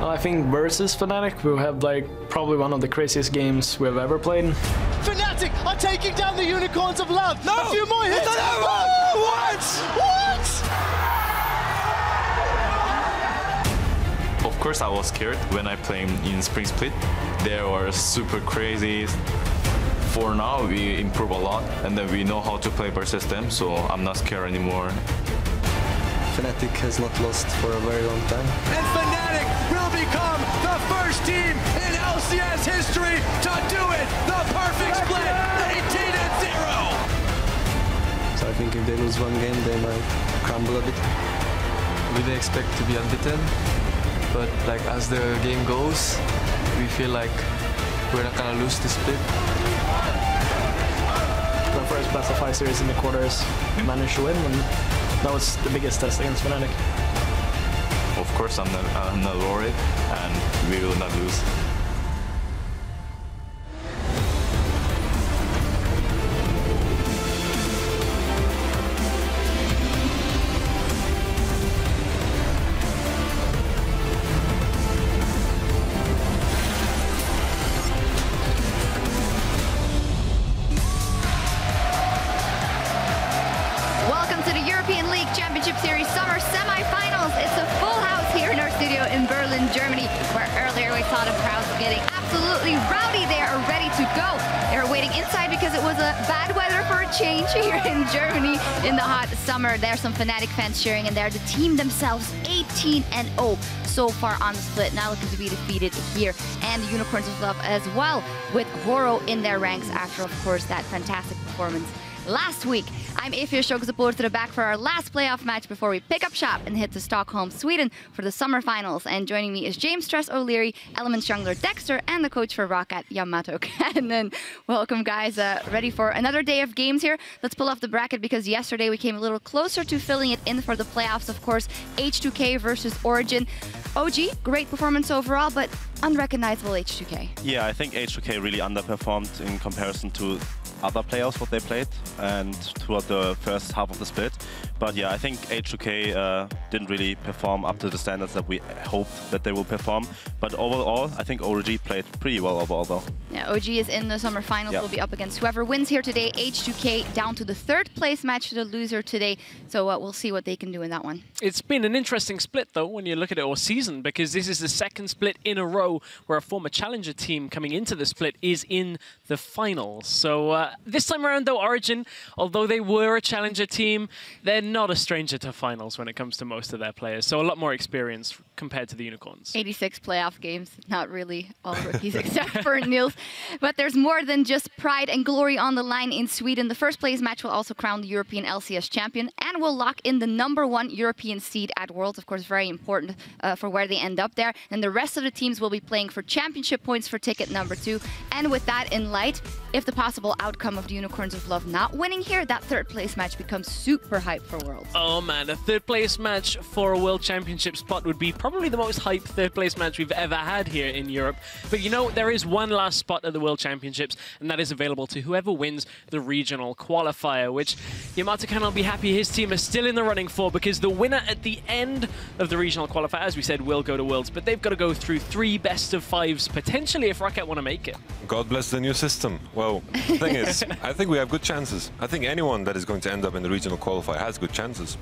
Well, I think versus Fnatic, we have like probably one of the craziest games we've ever played. Fnatic are taking down the Unicorns of Love. No! A few more hits. What? Of course I was scared when I played in Spring Split. They were super crazy. For now we improve a lot and then we know how to play versus them, so I'm not scared anymore. Fnatic has not lost for a very long time. And Fnatic will become the first team in LCS history to do it! The perfect split, 18-0! So I think if they lose one game, they might crumble a bit. We didn't expect to be unbeaten, but like as the game goes, we feel like we're not gonna lose this split. The first best of 5 series in the quarters, we managed to win, and that was the biggest test against Fnatic. Of course I'm not worried and we will not lose. Welcome to the European League Championship Series Summer Semi-Finals. It's a full house here in our studio in Berlin, Germany, where earlier we saw the crowds getting absolutely rowdy. They are ready to go. They were waiting inside because it was a bad weather for a change here in Germany in the hot summer. There are some Fnatic fans cheering in there. The team themselves 18-0 so far on the split, now looking to be defeated here. And the Unicorns of Love as well, with Horo in their ranks after, of course, that fantastic performance last week. I'm EpicSkillshot supported to the back for our last playoff match before we pick up shop and head to Stockholm, Sweden for the summer finals. And joining me is James Stress O'Leary, Element jungler Dexter, and the coach for Rocket, Yamato Cannon. Welcome, guys. Ready for another day of games here. Let's pull off the bracket because yesterday we came a little closer to filling it in for the playoffs. Of course, H2K versus Origin. OG, great performance overall, but unrecognizable H2K. Yeah, I think H2K really underperformed in comparison to other players what they played and throughout the first half of the split. But yeah, I think H2K didn't really perform up to the standards that we hoped that they will perform. But overall, I think OG played pretty well overall though. Yeah, OG is in the summer finals. Will be up against whoever wins here today. H2K down to the third place match to the loser today. So we'll see what they can do in that one. It's been an interesting split though when you look at it all season, because this is the second split in a row where a former challenger team coming into the split is in the finals. So this time around though, Origin, although they were a challenger team, they're not a stranger to finals when it comes to most of their players. So a lot more experience compared to the Unicorns. 86 playoff games, not really all rookies except for Niels. But there's more than just pride and glory on the line in Sweden. The first place match will also crown the European LCS champion and will lock in the #1 European seed at Worlds. Of course, very important for where they end up there. And the rest of the teams will be playing for championship points for ticket #2. And with that in light, if the possible outcome of the Unicorns of Love not winning here, that third place match becomes super hype for Worlds. Oh man, a third place match for a World Championship spot would be probably the most hype third place match we've ever had here in Europe. But you know, there is one last spot at the World Championships, and that is available to whoever wins the regional qualifier, which Yamato cannot be happy his team is still in the running for, because the winner at the end of the regional qualifier, as we said, will go to Worlds, but they've got to go through 3 best-of-5s, potentially, if Rocket want to make it. God bless the new system. Well, the thing is, I think we have good chances. I think anyone that is going to end up in the regional qualifier has good chances.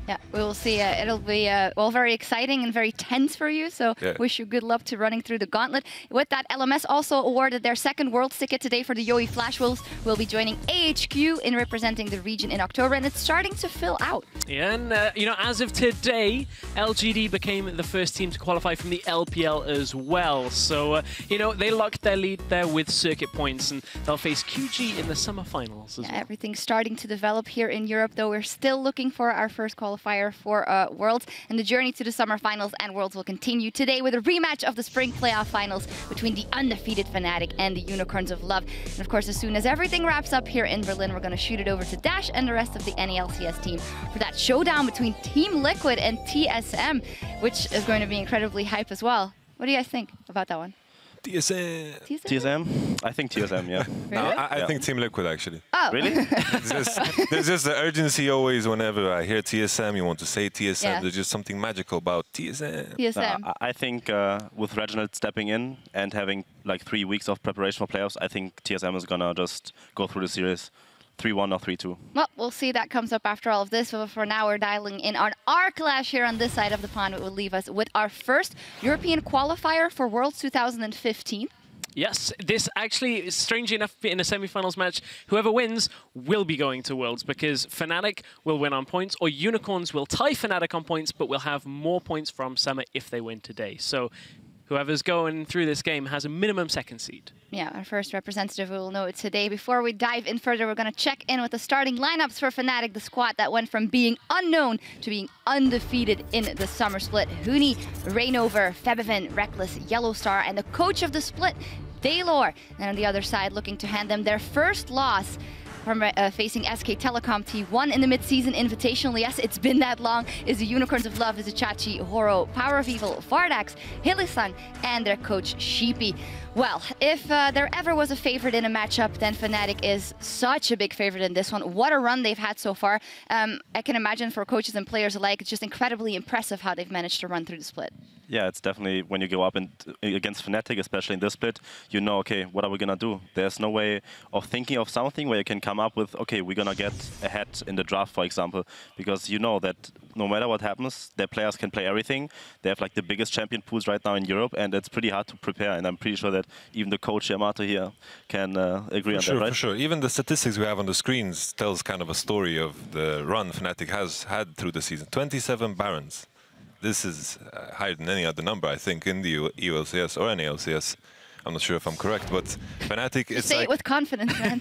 Yeah, we will see. It'll be, well, very exciting and very tense for you. So wish you good luck to running through the gauntlet. With that, LMS also awarded their second Worlds ticket today for the Yoi Flash Wolves. Will be joining AHQ in representing the region in October, and it's starting to fill out. Yeah, and you know, as of today, LGD became the first team to qualify from the LPL as well. So, you know, they locked their lead there with circuit points, and they'll face QG in the summer finals as well. Everything's starting to develop here in Europe, though we're still looking for our first qualifier for Worlds, and the journey to the summer finals and Worlds will continue today with a rematch of the spring playoff finals between the undefeated Fnatic and the Unicorns of Love. And of course, as soon as everything wraps up here in Berlin, we're going to shoot it over to Dash and the rest of the NELCS team for that showdown between Team Liquid and TSM, which is going to be incredibly hype as well. What do you guys think about that one? TSM. TSM? I think TSM, yeah. No, I think Team Liquid, actually. Oh. Really? There's just the urgency always whenever I hear TSM, you want to say TSM. Yeah. There's just something magical about TSM. TSM. I think with Reginald stepping in and having like 3 weeks of preparation for playoffs, I think TSM is going to just go through the series 3-1 or 3-2. Well, we'll see. That comes up after all of this. But for now, we're dialing in on our clash here on this side of the pond. It will leave us with our first European qualifier for Worlds 2015. Yes, this actually, strangely enough, in a semi-finals match, whoever wins will be going to Worlds because Fnatic will win on points, or Unicorns will tie Fnatic on points, but will have more points from Summer if they win today. So whoever's going through this game has a minimum second seed. Yeah, our first representative, we will know it today. Before we dive in further, we're going to check in with the starting lineups for Fnatic, the squad that went from being unknown to being undefeated in the summer split. Huni, Rainover, Febivin, Reckless, Yellowstar, and the coach of the split, Daylor. And on the other side, looking to hand them their first loss from facing SK Telecom T1 in the mid-season invitational. Yes, it's been that long. Is the Unicorns of Love, Izuchachi, Horo, Power of Evil, Fardax, Hylissang, and their coach Sheepy. Well, if there ever was a favorite in a matchup, then Fnatic is such a big favorite in this one. What a run they've had so far. I can imagine for coaches and players alike, it's just incredibly impressive how they've managed to run through the split. Yeah, it's definitely when you go up against Fnatic, especially in this split, you know, okay, what are we going to do? There's no way of thinking of something where you can come up with, okay, we're going to get ahead in the draft, for example, because you know that no matter what happens, their players can play everything. They have like the biggest champion pools right now in Europe, and it's pretty hard to prepare. And I'm pretty sure that even the coach Yamato here can agree on that, right? For sure. Even the statistics we have on the screens tells kind of a story of the run Fnatic has had through the season. 27 Barons. This is higher than any other number, I think, in the EULCS or any LCS. I'm not sure if I'm correct, but Fnatic, it's say like... it with confidence, man.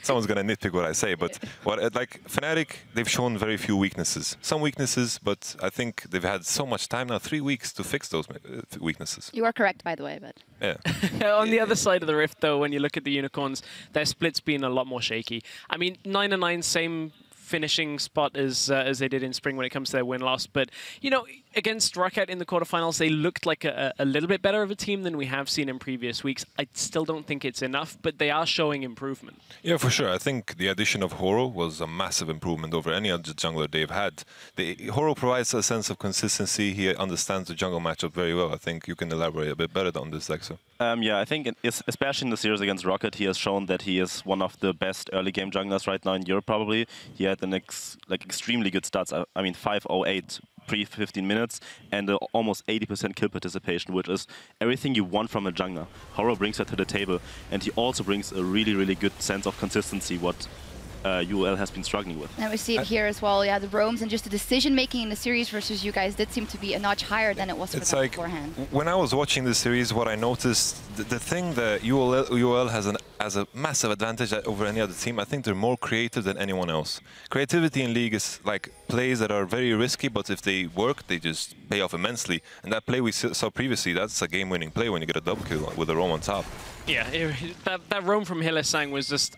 Someone's going to nitpick what I say, but like Fnatic, they've shown very few weaknesses. Some weaknesses, but I think they've had so much time now, 3 weeks, to fix those weaknesses. You are correct, by the way, but... Yeah. On the other side of the rift, though, when you look at the Unicorns, their split's been a lot more shaky. I mean, 9-9, same finishing spot as they did in spring when it comes to their win-loss. But, you know, against Rocket in the quarterfinals, they looked like a little bit better of a team than we have seen in previous weeks. I still don't think it's enough, but they are showing improvement. Yeah, for sure. I think the addition of Horo was a massive improvement over any other jungler they've had. Horo provides a sense of consistency. He understands the jungle matchup very well. I think you can elaborate a bit better on this, Lexo. Yeah, I think especially in the series against Rocket, he has shown that he is one of the best early game junglers right now in Europe, probably. He had an extremely good stats. I mean, 508 pre-15 minutes and almost 80% kill participation, which is everything you want from a jungler. Horo brings that to the table, and he also brings a really, really good sense of consistency, what UL has been struggling with. And we see it here as well, yeah, the roams and just the decision-making in the series versus you guys did seem to be a notch higher than it was for them beforehand. When I was watching the series, what I noticed, the thing that UL has a massive advantage over any other team, I think they're more creative than anyone else. Creativity in League is like plays that are very risky, but if they work, they just pay off immensely. And that play we saw previously, that's a game-winning play when you get a double kill with a roam on top. Yeah, that roam from Hylissang was just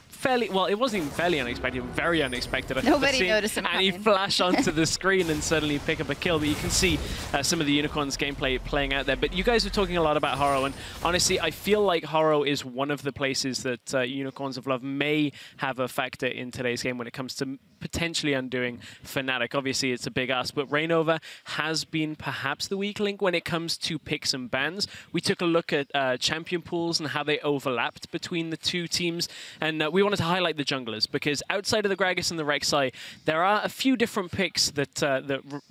fairly, well, it wasn't even fairly unexpected, very unexpected. Nobody noticed him and he flashed onto the screen and suddenly pick up a kill. But you can see some of the Unicorns gameplay playing out there. But you guys were talking a lot about Horo, and honestly, I feel like Horo is one of the places that Unicorns of Love may have a factor in today's game when it comes to potentially undoing Fnatic. Obviously, it's a big ask, but Rainover has been perhaps the weak link when it comes to picks and bans. We took a look at champion pools and how they overlapped between the two teams, and we wanted to highlight the junglers because outside of the Gragas and the Rek'Sai, there are a few different picks that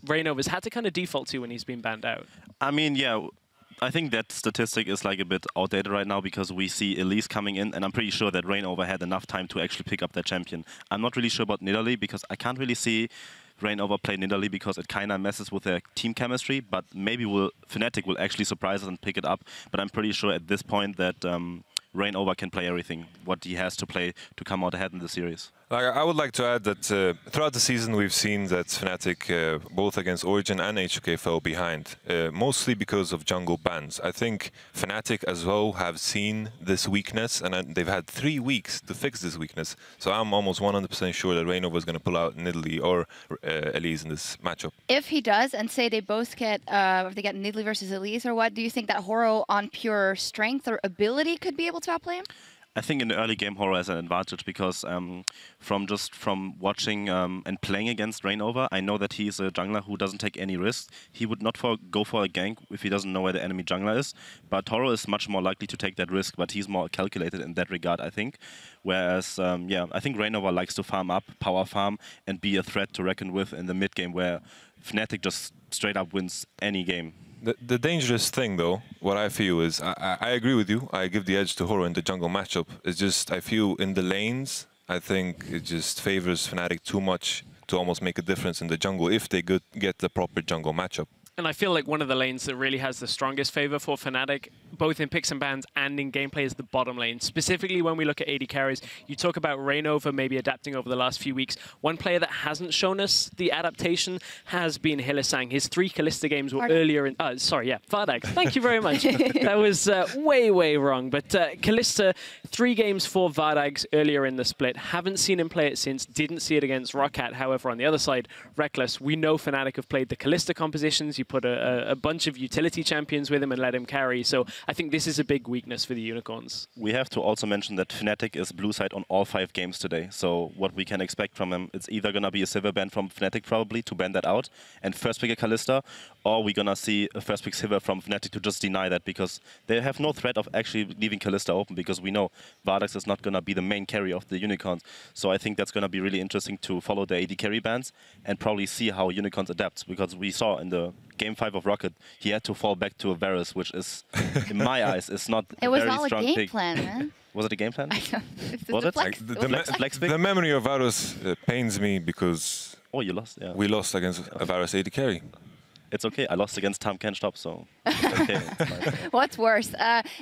Rainover's had to kind of default to when he's been banned out. I mean, yeah, I think that statistic is like a bit outdated right now because we see Elise coming in, and I'm pretty sure that Rainover had enough time to actually pick up that champion. I'm not really sure about Nidalee because I can't really see Rainover play Nidalee because it kind of messes with their team chemistry, but maybe Fnatic will actually surprise us and pick it up. But I'm pretty sure at this point that Rainover can play everything, what he has to play to come out ahead in the series. I would like to add that throughout the season we've seen that Fnatic, both against Origin and HOK, fell behind, mostly because of jungle bans. I think Fnatic as well have seen this weakness, and they've had 3 weeks to fix this weakness. So I'm almost 100% sure that Reignover is going to pull out Nidalee or Elise in this matchup. If he does, and say they both get, if they get Nidalee versus Elise or what, do you think that Horo on pure strength or ability could be able to outplay him? I think in the early game, Horo has an advantage because from watching and playing against Reignover, I know that he's a jungler who doesn't take any risks. He would not go for a gank if he doesn't know where the enemy jungler is. But Horo is much more likely to take that risk, but he's more calculated in that regard, I think. Whereas, yeah, I think Reignover likes to farm up, power farm, and be a threat to reckon with in the mid game, where Fnatic just straight up wins any game. The dangerous thing, though, what I feel is, I agree with you. I give the edge to Horo in the jungle matchup. It's just, I feel in the lanes, I think it just favors Fnatic too much to almost make a difference in the jungle if they get the proper jungle matchup. And I feel like one of the lanes that really has the strongest favor for Fnatic, both in picks and bans and in gameplay, is the bottom lane. Specifically, when we look at AD carries, you talk about Reignover maybe adapting over the last few weeks. One player that hasn't shown us the adaptation has been Hylissang. His 3 Kalista games were earlier in... Vardag. Thank you very much. That was way wrong. But Kalista, 3 games for Vardags earlier in the split. Haven't seen him play it since. Didn't see it against Roccat. However, on the other side, Reckless. We know Fnatic have played the Kalista compositions. You put a bunch of utility champions with him and let him carry. So I think this is a big weakness for the Unicorns. We have to also mention that Fnatic is blue side on all 5 games today. So what we can expect from him, it's either going to be a silver ban from Fnatic probably to ban that out and first pick a Kalista, or we're going to see a first pick silver from Fnatic to just deny that, because they have no threat of actually leaving Kalista open, because we know Vardax is not going to be the main carry of the Unicorns. So I think that's going to be really interesting to follow the AD carry bans and probably see how Unicorns adapts, because we saw in the Game 5 of Rocket, he had to fall back to a Varus, which is, in my eyes, is not a very strong pick. It was all a game plan, man. Was it a game plan? Was it? The memory of Varus pains me because... Oh, you lost, yeah. We lost against a Varus AD carry. It's okay. I lost against Tam Can't Stop, so it's okay. What's worse?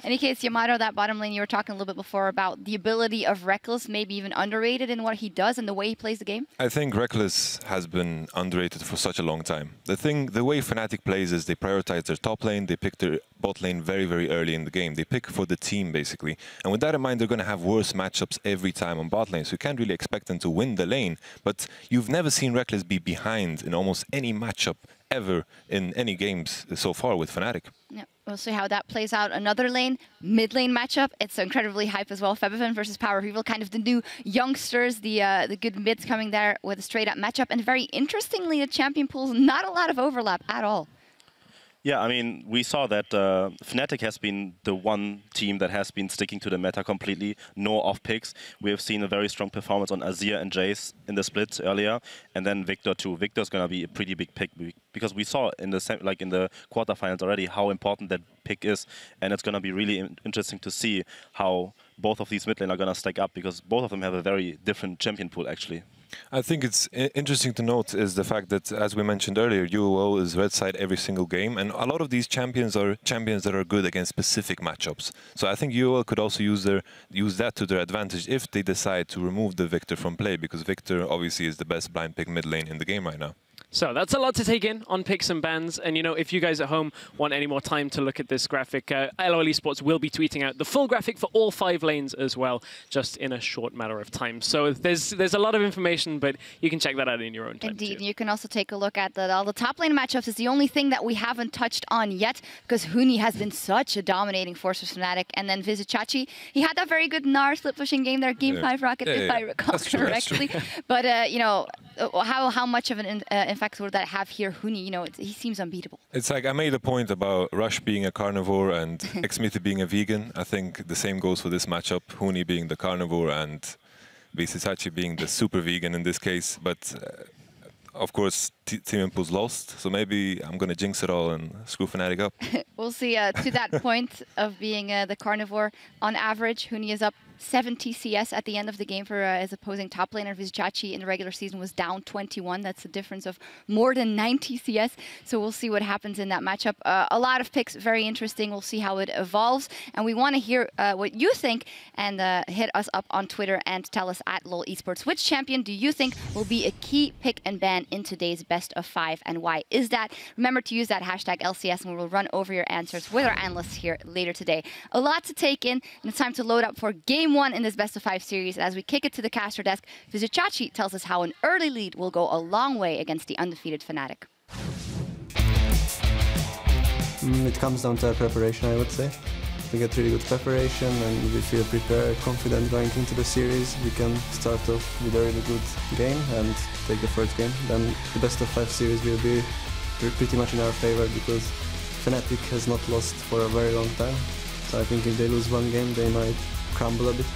Any case, Yamato, that bottom lane, you were talking a little bit before about the ability of Reckless, maybe even underrated in what he does and the way he plays the game? I think Reckless has been underrated for such a long time. The way Fnatic plays is they prioritize their top lane, they pick their bot lane very early in the game. They pick for the team, basically. And with that in mind, they're going to have worse matchups every time on bot lane, so you can't really expect them to win the lane. But you've never seen Reckless be behind in almost any matchup ever in any games so far with Fnatic. Yeah, we'll see how that plays out. Another lane, mid lane matchup. It's incredibly hype as well. Febiven versus Power Reveal, kind of the new youngsters, the good mids coming there with a straight up matchup. And very interestingly, the champion pools, not a lot of overlap at all. Yeah, I mean, we saw that Fnatic has been the one team that has been sticking to the meta completely, no off picks. We have seen a very strong performance on Azir and Jace in the split earlier, and then Victor too. Victor's gonna be a pretty big pick because we saw in the quarterfinals already how important that pick is, and it's gonna be really interesting to see how both of these mid lane are gonna stack up, because both of them have a very different champion pool actually. I think it's interesting to note is the fact that, as we mentioned earlier, UOL is red side every single game, and a lot of these champions are champions that are good against specific matchups. So I think UOL could also use that to their advantage if they decide to remove the Victor from play, because Victor obviously is the best blind pick mid lane in the game right now. So that's a lot to take in on picks and bans. And, you know, if you guys at home want any more time to look at this graphic, LOL Esports will be tweeting out the full graphic for all 5 lanes as well, just in a short matter of time. So there's a lot of information, but you can check that out in your own time. Indeed. Too. You can also take a look at all the top lane matchups. Is the only thing that we haven't touched on yet, because Huni has been such a dominating force for Fnatic. And then Vizicachi, he had that very good Gnar split pushing game there, Game 5 Rocket, if I recall correctly. But, you know, how much of an effect would that have here? Huni, you know, he seems unbeatable. It's like I made a point about Rush being a carnivore and Xmithie being a vegan. I think the same goes for this matchup. Huni being the carnivore and Vizicachi being the super vegan in this case. But of course, Team Impulse lost, so maybe I'm going to jinx it all and screw Fnatic up. We'll see. To that point of being the carnivore, on average, Huni is up 70 CS at the end of the game for his opposing top laner. Vizicachi in the regular season was down 21. That's a difference of more than 90 CS. So we'll see what happens in that matchup. A lot of picks, very interesting. We'll see how it evolves. And we want to hear what you think, and hit us up on Twitter and tell us at LOL Esports. Which champion do you think will be a key pick and ban in today's best of 5, and why is that? Remember to use that hashtag LCS, and we will run over your answers with our analysts here later today. A lot to take in, and it's time to load up for Game 1 in this best of 5 series. As we kick it to the caster desk, Vizicachi tells us how an early lead will go a long way against the undefeated Fnatic. It comes down to our preparation, I would say. We get really good preparation and we feel prepared, confident going into the series. We can start off with a really good game and take the first game. Then the best of 5 series will be pretty much in our favor because Fnatic has not lost for a very long time. So I think if they lose one game, they might crumble a bit.